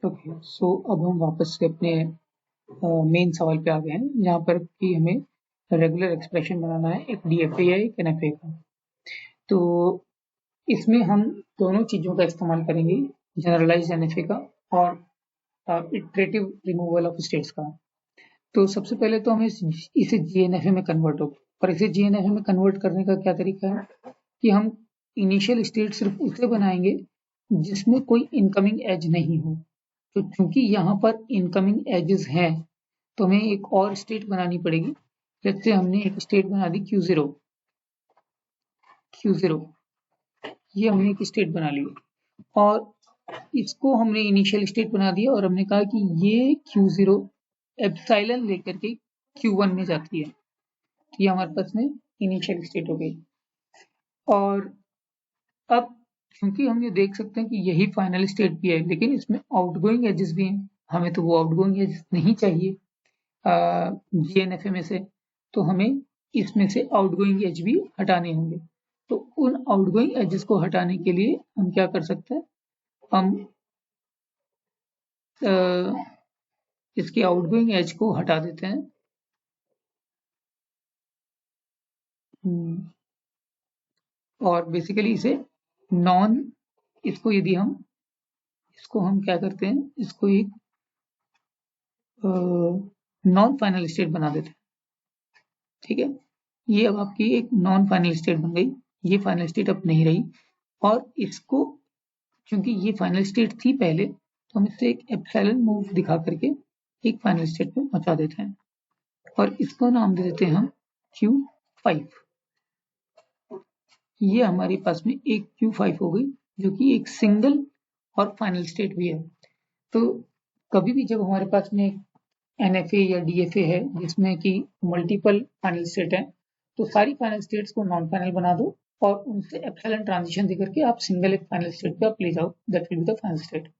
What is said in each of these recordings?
Okay, सो अब हम वापस से अपने मेन सवाल पे आ गए हैं, जहाँ पर कि हमें रेगुलर एक्सप्रेशन बनाना है एक डीएफए या एक एनएफए का। तो इसमें हम दोनों चीज़ों का इस्तेमाल करेंगे, जनरलाइज्ड एनएफए का और इटरेटिव रिमूवल ऑफ स्टेट्स का। तो सबसे पहले तो हमें इसे जीएनएफए में कन्वर्ट हो, और इसे जीएनएफए में कन्वर्ट करने का क्या तरीका है कि हम इनिशियल स्टेट सिर्फ उसे बनाएंगे जिसमें कोई इनकमिंग एज नहीं हो। तो चूंकि यहाँ पर इनकमिंग एजेस हैं, तो हमें एक और स्टेट बनानी पड़ेगी। जैसे हमने एक स्टेट बना दी Q0, ये हमने एक स्टेट बना ली और इसको हमने इनिशियल स्टेट बना दिया और हमने कहा कि ये Q0 एप्सिलॉन लेकर के Q1 में जाती है। तो ये हमारे पास में इनिशियल स्टेट हो गई। और अब क्योंकि हम ये देख सकते हैं कि यही फाइनल स्टेट भी है, लेकिन इसमें आउटगोइंग एजेस भी हैं, हमें तो वो आउटगोइंग एजेस नहीं चाहिए जीएनएफए में से, तो हमें इसमें से आउटगोइंग एज भी हटाने होंगे। तो उन आउटगोइंग एजेस को हटाने के लिए हम क्या कर सकते हैं, हम इसके आउटगोइंग एज को हटा देते हैं। और बेसिकली इसे इसको हम क्या करते हैं, इसको एक नॉन फाइनल स्टेट बना देते हैं। ठीक है, ये अब आपकी एक नॉन फाइनल स्टेट बन गई, ये फाइनल स्टेट अब नहीं रही। और इसको क्योंकि ये फाइनल स्टेट थी पहले, तो हम इससे एक एप्सिलॉन मूव दिखा करके एक फाइनल स्टेट में पहुंचा देते हैं और इसको नाम दे देते हैं हम Q5। ये हमारे पास में एक Q5 हो गई, जो कि एक सिंगल और फाइनल स्टेट भी है। तो कभी भी जब हमारे पास में एनएफए या डीएफए है जिसमें कि मल्टीपल फाइनल स्टेट है, तो सारी फाइनल स्टेट्स को नॉन फाइनल बना दो और उनसे एप्सिलॉन ट्रांजिशन देकर के आप सिंगल एक फाइनल स्टेट पे आप ले जाओ, that will be the final state.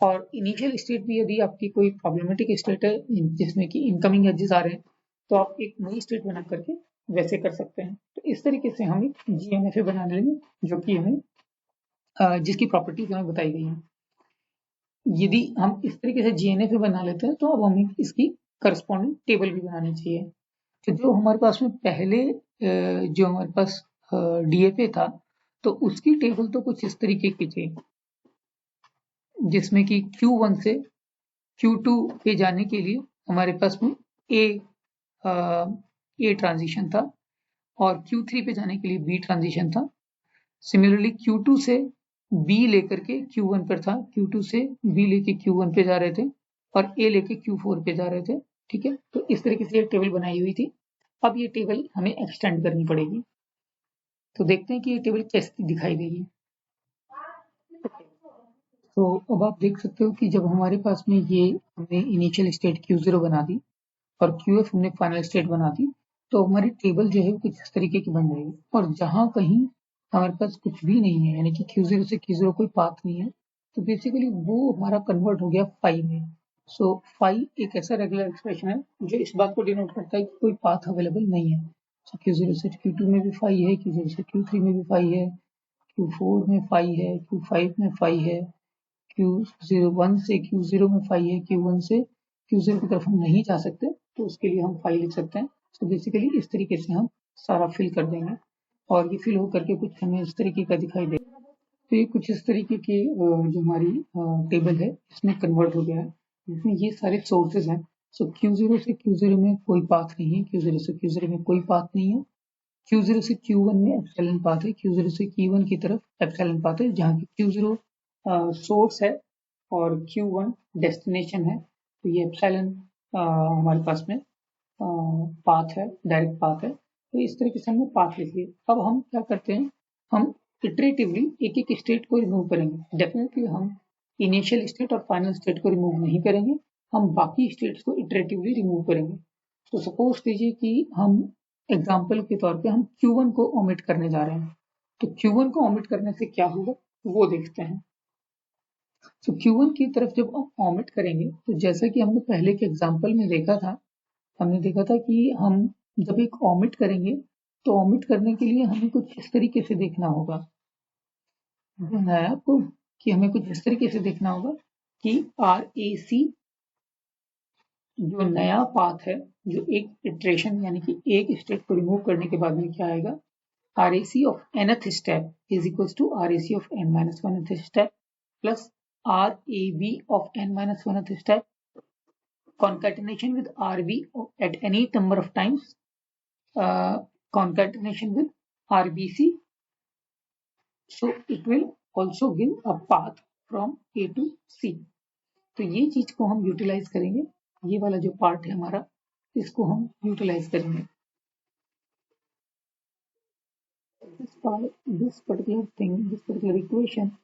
और इनिशियल स्टेट भी यदि आपकी कोई प्रॉब्लमेटिक स्टेट है जिसमें कि इनकमिंग एजेस आ रहे हैं, तो आप एक नई स्टेट बना करके वैसे कर सकते हैं। तो इस तरीके से हम एक जीएनएफए बना लेंगे, जो कि हमें जिसकी प्रॉपर्टीज हमें बताई गई हैं। यदि हम इस तरीके से जीएनएफए बना लेते हैं, तो अब हमें इसकी करस्पॉन्डिंग टेबल भी बनानी चाहिए। तो जो हमारे पास में पहले जो हमारे पास डीएफए था, तो उसकी टेबल तो कुछ इस तरीके की थी, जिसमें कि Q1 से Q2 पे जाने के लिए हमारे पास में ए ट्रांजिशन था और Q3 पे जाने के लिए बी ट्रांजिशन था। सिमिलरली Q2 से बी लेकर के Q1 पर था, Q2 से बी लेके Q1 पे जा रहे थे और ए लेके Q4 पे जा रहे थे। ठीक है, तो इस तरीके से एक टेबल बनाई हुई थी। अब ये टेबल हमें एक्सटेंड करनी पड़ेगी, तो देखते हैं कि ये टेबल कैसी दिखाई देगी। तो अब आप देख सकते हो कि जब हमारे पास में ये हमने इनिशियल स्टेट Q0 बना दी और QF हमने फाइनल स्टेट बना दी, तो हमारी टेबल जो है वो कुछ इस तरीके की बन जाएगी। और जहाँ कहीं हमारे पास कुछ भी नहीं है, यानी कि Q0 से Q0 कोई पाथ नहीं है, तो बेसिकली वो हमारा कन्वर्ट हो गया फाई में। सो फाई एक ऐसा रेगुलर एक्सप्रेशन है जो इस बात को डिनोट करता है कि कोई पाथ अवेलेबल नहीं है। सो Q0 से Q2 में भी फाई है, Q0 से Q3 में भी फाई है, Q4 में फाई है, Q5 में फाई है, Q1 से Q0 में फाई है, Q1 से Q0 की तरफ हम नहीं जा सकते, तो उसके लिए हम फाई लिख सकते हैं। तो बेसिकली इस तरीके से हम सारा फिल कर देंगे और ये फिल होकर के कुछ हमें इस तरीके का दिखाई दे। तो ये कुछ इस तरीके की जो हमारी टेबल है इसमें कन्वर्ट हो गया है, जिसमें ये सारे सोर्सेज हैं। सो Q0 से Q0 में कोई पाथ नहीं है, Q0 से Q0 में कोई पाथ नहीं है, Q0 से Q1 में एप्सिलॉन पाथ है, Q0 से Q1 की तरफ एप्सिलॉन पाथ है, जहाँ की Q0 सोर्स है और Q1 डेस्टिनेशन है। तो ये एप्सिलॉन हमारे पास में पाथ है, डायरेक्ट पाथ है। तो इस तरीके से हमने पाथ लिख लिया। अब हम क्या करते हैं, हम इटरेटिवली एक एक स्टेट को रिमूव करेंगे। डेफिनेटली हम इनिशियल स्टेट और फाइनल स्टेट को रिमूव नहीं करेंगे, हम बाकी स्टेट्स को इटरेटिवली रिमूव करेंगे। तो सपोज कीजिए कि हम एग्जाम्पल के तौर पे हम Q1 को ओमिट करने जा रहे हैं, तो Q1 को ओमिट करने से क्या होगा वो देखते हैं। तो Q1 की तरफ जब हम ओमिट करेंगे, तो जैसा कि हमने पहले के एग्जाम्पल में देखा था, हमने देखा था कि हम जब एक ओमिट करेंगे, तो ओमिट करने के लिए हमें कुछ इस तरीके से देखना होगा। ध्यान आया आपको कि हमें कुछ इस तरीके से देखना होगा कि RAC जो नया पाथ है, जो एक इटरेशन यानी कि एक स्टेट को रिमूव करने के बाद में क्या आएगा, RAC of nth step is equals to RAC of n minus 1th step plus RAB of n minus 1th step concatenation with RB at any number of times, concatenation with RBC, so it will also give a path from A to C. तो ये चीज को हम utilise करेंगे, ये वाला जो part है हमारा, इसको हम यूटिलाइज करेंगे. This particular thing, this particular equation,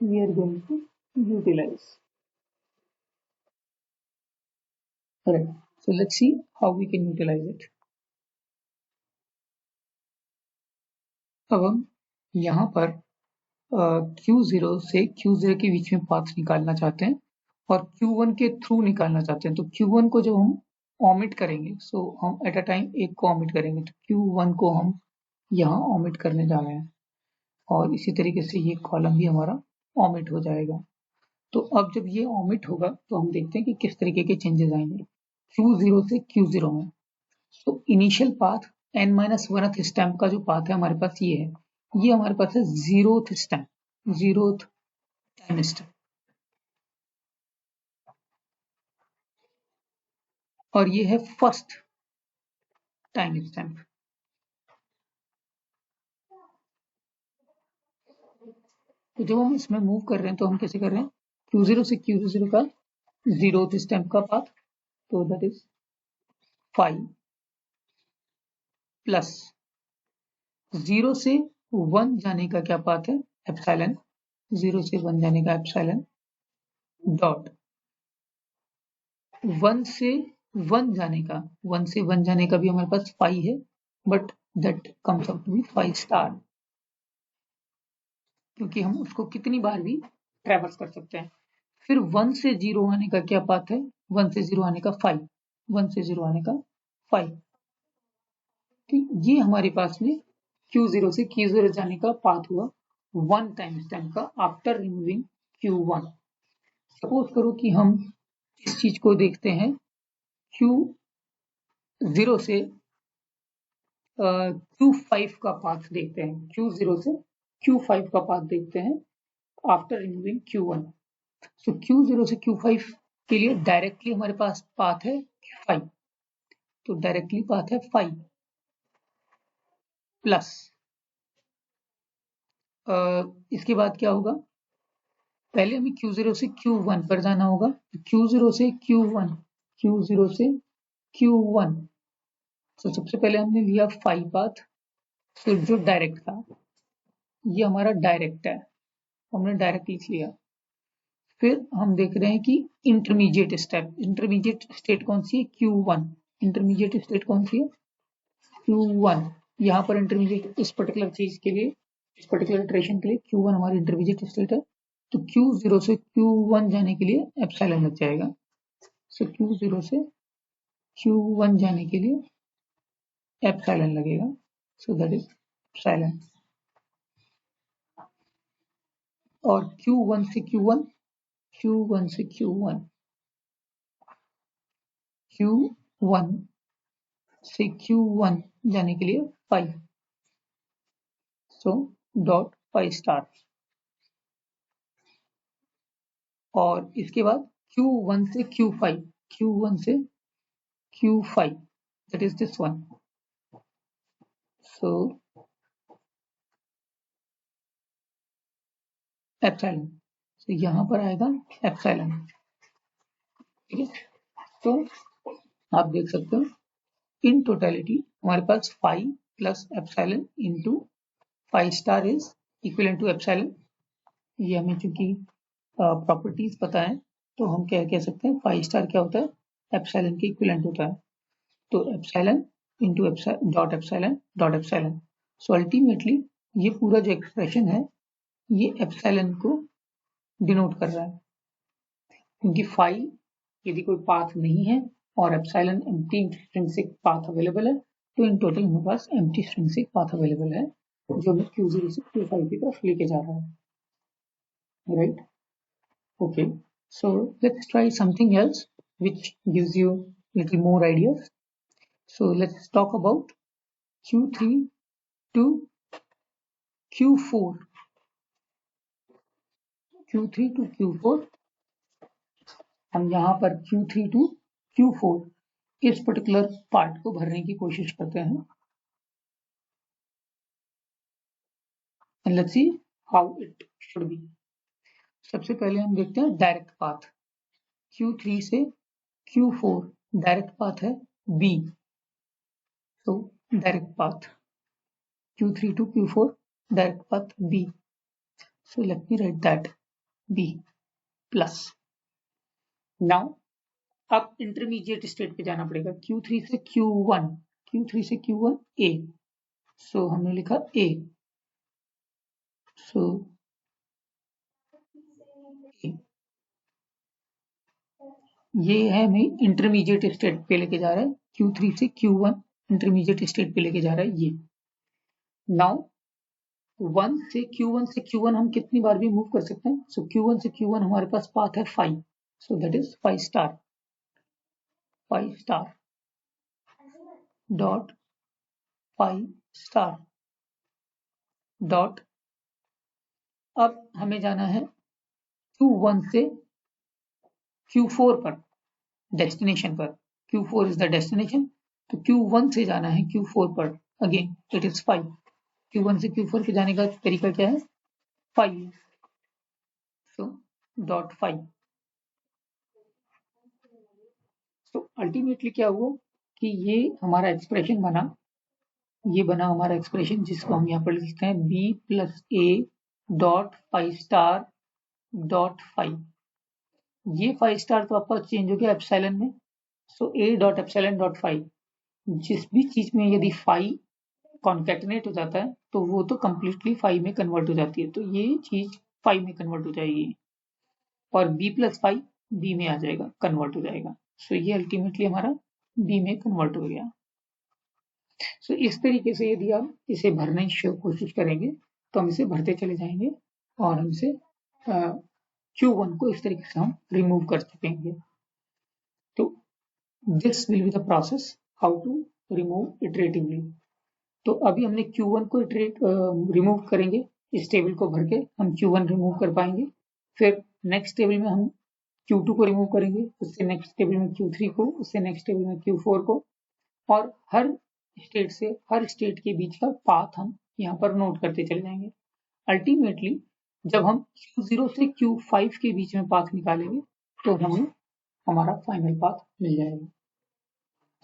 we are going to utilize. Alright, so let's see how we can utilize it. अब हम यहाँ पर Q0 से Q0 के बीच में पाथ निकालना चाहते हैं और Q1 के थ्रू निकालना चाहते हैं. तो Q1 को जब हम ओमिट करेंगे, सो हम एट अ टाइम एक को ओमिट करेंगे, तो Q1 को हम यहाँ ओमिट करने जा रहे हैं और इसी तरीके से ये कॉलम भी हमारा ओमिट हो जाएगा. तो अब जब ये ओमिट होगा तो हम देखते हैं कि किस तरीके के चेंजेस आएंगे Q0 से Q0 में. So initial path n-1th stamp का जो पाथ है हमारे पास ये है, ये हमारे पास है 0th stamp, 0th time stamp, और ये है फर्स्ट टाइम स्टैम्प. तो जब हम इसमें मूव कर रहे हैं तो हम कैसे कर रहे हैं, Q0 से Q0 का 0th स्टैम्प का पाथ, तो दैट इज 5 प्लस 0 से 1 जाने का क्या पाथ है, एप्सिलॉन, 0 से 1 जाने का एप्सिलॉन डॉट 1 से 1 जाने का, 1 से 1 जाने का भी हमारे पास 5 है, but that comes out to be 5 star, क्योंकि हम उसको कितनी बार भी ट्रैवर्स कर सकते हैं. फिर 1 से 0 आने का क्या पाथ है, 1 से 0 आने का 5, 1 से 0 आने का 5. तो ये हमारे पास में Q0 से Q0 जाने का पाथ हुआ 1 टाइम स्टैम्प का आफ्टर रिमूविंग Q1. सपोज करो कि हम इस चीज को देखते हैं Q0 से Q5 का पाथ देखते हैं, Q0 से Q5 का पाथ देखते हैं आफ्टर रिमूविंग Q1. सो Q0 से Q5 के लिए डायरेक्टली हमारे पास पाथ है 5, तो डायरेक्टली पाथ है 5 प्लस इसके बाद क्या होगा, पहले हमें Q0 से Q1 पर जाना होगा. Q0 से Q1, Q0 से Q1, तो सबसे पहले हमने लिया 5 पाथ, तो जो डायरेक्ट था ये हमारा डायरेक्ट है, हमने डायरेक्ट लिख लिया. फिर हम देख रहे हैं कि इंटरमीडिएट स्टेप, इंटरमीडिएट स्टेट कौन सी है, Q1. इंटरमीडिएट स्टेट कौन सी है, Q1. यहाँ पर इंटरमीडिएट इस पर्टिकुलर चीज के लिए, इस पर्टिकुलर इटरेशन के लिए Q1 हमारी इंटरमीडिएट स्टेट है. तो Q0 से Q1 जाने के लिए एप्सिलॉन लग जाएगा. सो Q0 से Q1 जाने के लिए एप्सिलॉन लगेगा, सो दैट इज एप्सिलॉन. और Q1 से Q1, Q1 से Q1, Q1 से Q1 जाने के लिए 5, सो डॉट 5 स्टार. और इसके बाद Q1 से Q5, Q1 से Q5, that is this one. So epsilon, तो यहाँ पर आएगा एप्सिलॉन. ठीक है, तो आप देख सकते हो इन टोटलिटी हमारे पास 5 plus epsilon into 5 star is equal to epsilon. ये हमें चूंकि प्रॉपर्टीज पता है तो हम क्या कह सकते हैं, 5 स्टार क्या होता है, एप्सिलॉन के इक्विवेलेंट होता है. तो epsilon into dot epsilon dot epsilon. So ultimately ये पूरा जो एक्सप्रेशन है ये एप्सिलॉन को डिनोट कर रहा है, क्योंकि 5 यदि कोई पाथ नहीं है और epsilon empty intrinsic path available है, तो इन टोटल हमारे पास एम्प्टी इंट्रिंसिक पाथ अवेलेबल है जो हमें Q0 से Q5 की तरफ लेके जा रहा है. Right, okay. So let's try something else which gives you little more ideas. So let's talk about Q3 to Q4. Q3 to Q4, हम यहाँ पर Q3 to Q4 इस पर्टिकुलर पार्ट को भरने की कोशिश करते हैं. And let's see how it should be. सबसे पहले हम देखते हैं डायरेक्ट पाथ. Q3 से Q4 डायरेक्ट पाथ है B. So direct path Q3 to Q4 direct path B. So let me write that B plus. Now अब intermediate state पे जाना पड़ेगा. Q3 से Q1, Q3 से Q1 A. So हमने लिखा A. So A. ये है हमें इंटरमीडिएट स्टेट पे लेके जा रहा है. Q3 से Q1 इंटरमीडिएट स्टेट पे लेके जा रहा है ये. नाउ 1 से Q1 हम कितनी बार भी मूव कर सकते हैं. सो Q1 से Q1 हमारे पास पाथ है 5. So that is 5 star dot 5 star dot. अब हमें जाना है Q1 से Q4 पर, डेस्टिनेशन पर. Q4 is the destination. तो Q1 से जाना है Q4 पर. Again it is 5. Q1 से Q4 पे जाने का तरीका क्या है? 5. So dot 5. तो अल्टीमेटली क्या हुआ कि ये हमारा एक्सप्रेशन बना. ये बना हमारा एक्सप्रेशन जिसको हम यहाँ पर लिखते हैं B plus A dot 5 star dot 5. ये 5 स्टार तो आपका चेंज हो गया एप्सिलॉन में. सो A डॉट एप्सिलॉन डॉट 5. जिस भी चीज में यदि 5 कॉन्केटनेट हो जाता है तो वो तो कंप्लीटली 5 में कन्वर्ट हो जाती है. तो ये चीज 5 में कन्वर्ट हो जाएगी और B प्लस 5 B में आ जाएगा, कन्वर्ट हो जाएगा. सो ये अल्टीमेटली हमारा B में कन्वर्ट हो गया. सो इस तरीके से यदि आप इसे भरने की कोशिश करेंगे तो हम इसे भरते चले जाएंगे और हम इसे Q1 को इस तरीके से हम रिमूव कर सकेंगे. तो this will be the process how to remove iteratively. तो अभी हमने Q1 को रिमूव करेंगे. इस टेबल को भर के हम Q1 रिमूव कर पाएंगे. फिर नेक्स्ट टेबल में हम Q2 को रिमूव करेंगे, उससे नेक्स्ट टेबल में Q3 को, उससे नेक्स्ट टेबल में Q4 को, और हर स्टेट के बीच का पाथ हम यहाँ पर नोट करते चले जाएंगे. अल्टीमेटली जब हम Q0 से Q5 के बीच में पाथ निकालेंगे तो हमें हमारा फाइनल पाथ मिल जाएगा.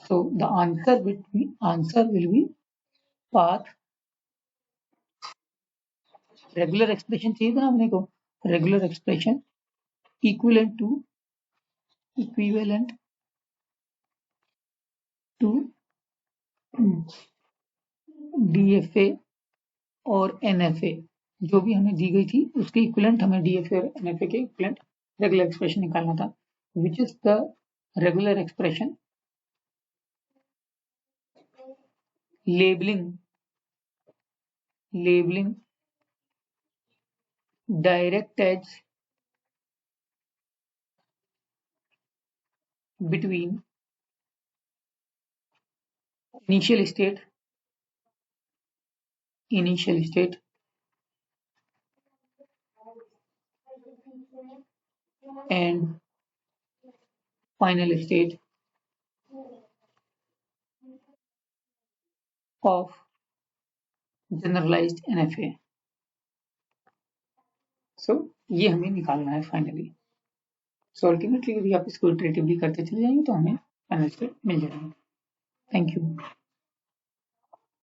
So the answer will be path. Regular expression चाहिए था ना अपने को. Regular expression equivalent to DFA और NFA जो भी हमें दी गई थी उसके इक्विवेलेंट हमें DFA और NFA के इक्विवेलेंट रेगुलर एक्सप्रेशन निकालना था. Which is the regular expression labelling direct edge between initial state and final state of generalized NFA. So ये हमें निकालना है फाइनली. सो अल्टीमेटली यदि आप इसको इटरेटिवली करते चले जाएंगे तो हमें फाइनल स्टेट मिल जाएगा. Thank you.